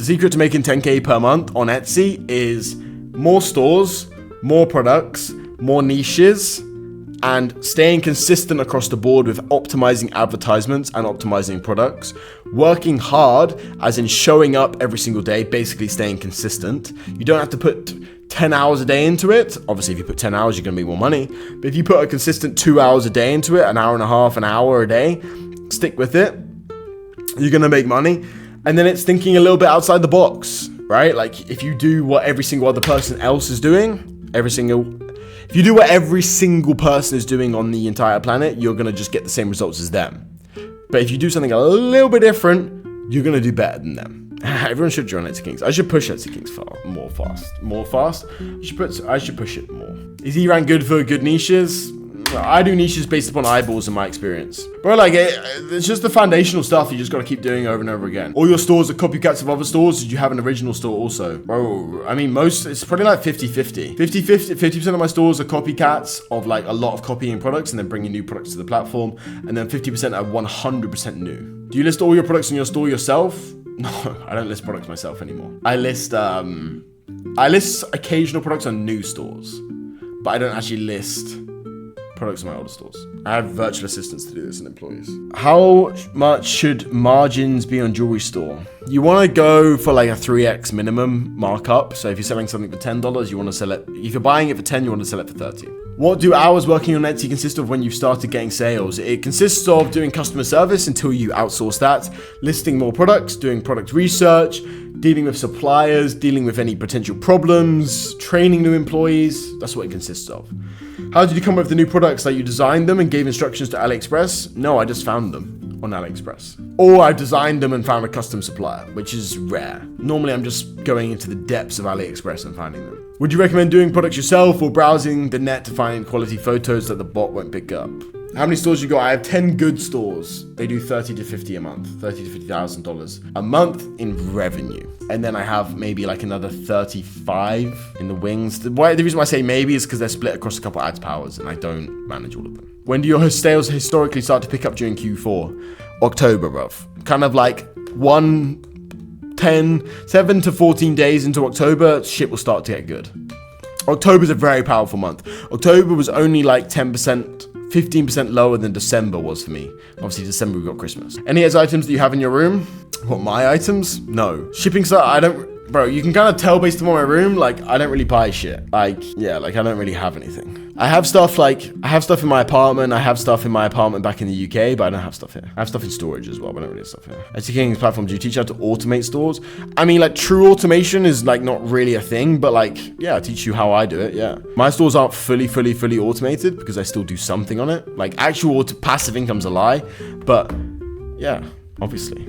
The secret to making 10K per month on Etsy is more stores, more products, more niches, and staying consistent across the board with optimizing advertisements and optimizing products, working hard as in showing up every single day, basically staying consistent. You don't have to put 10 hours a day into it. Obviously, if you put 10 hours, you're going to make more money. But if you put a consistent 2 hours a day into it, an hour and a half, an hour a day, stick with it, you're going to make money. And then it's thinking a little bit outside the box, right? Like if you do what every single other person else is doing, if you do what every single person is doing on the entire planet, you're going to just get the same results as them. But if you do something a little bit different, you're going to do better than them. Everyone should join Etsy Kings. I should push Etsy Kings more fast. I should push it more. Is E-Rank good for good niches? I do niches based upon eyeballs in my experience. Bro, like, it's just the foundational stuff you just got to keep doing over and over again. All your stores are copycats of other stores. Did you have an original store also? Bro, I mean, it's probably like 50-50. 50% of my stores are copycats of like a lot of copying products and then bringing new products to the platform. And then 50% are 100% new. Do you list all your products in your store yourself? No, I don't list products myself anymore. I list occasional products on new stores, but I don't actually list products in my older stores. I have virtual assistants to do this and employees. How much should margins be on jewelry store? You want to go for like a 3x minimum markup. So if you're selling something for $10, you want to sell it. If you're buying it for 10, you want to sell it for 30. What do hours working on Etsy consist of when you started getting sales? It consists of doing customer service until you outsource that, listing more products, doing product research, dealing with suppliers, dealing with any potential problems, training new employees. That's what it consists of. How did you come up with the new products? Like you designed them and gave instructions to AliExpress? No, I just found them on AliExpress. Or I designed them and found a custom supplier, which is rare. Normally I'm just going into the depths of AliExpress and finding them. Would you recommend doing products yourself or browsing the net to find quality photos that the bot won't pick up? How many stores you got? I have 10 good stores. They do 30 to 50 a month, $30 to $50,000 a month in revenue. And then I have maybe like another 35 in the wings. The reason why I say maybe is because they're split across a couple ads powers and I don't manage all of them. When do your sales historically start to pick up during Q4? October, bruv. Kind of like 7 to 14 days into October, shit will start to get good. October's a very powerful month. October was only like 15% lower than December was for me. Obviously, December we got Christmas. Any items that you have in your room? What, my items? No. Shipping stuff, I don't... Bro, you can kind of tell based on my room, like, I don't really buy shit. Like, yeah, like, I don't really have anything. I have stuff in my apartment. I have stuff in my apartment back in the UK, but I don't have stuff here. I have stuff in storage as well, but I don't really have stuff here. Etsy King's platform, do you teach how to automate stores? I mean, like, true automation is, like, not really a thing, but, like, yeah, I teach you how I do it, yeah. My stores aren't fully automated because I still do something on it. Like, actual passive income's a lie, but, yeah, obviously.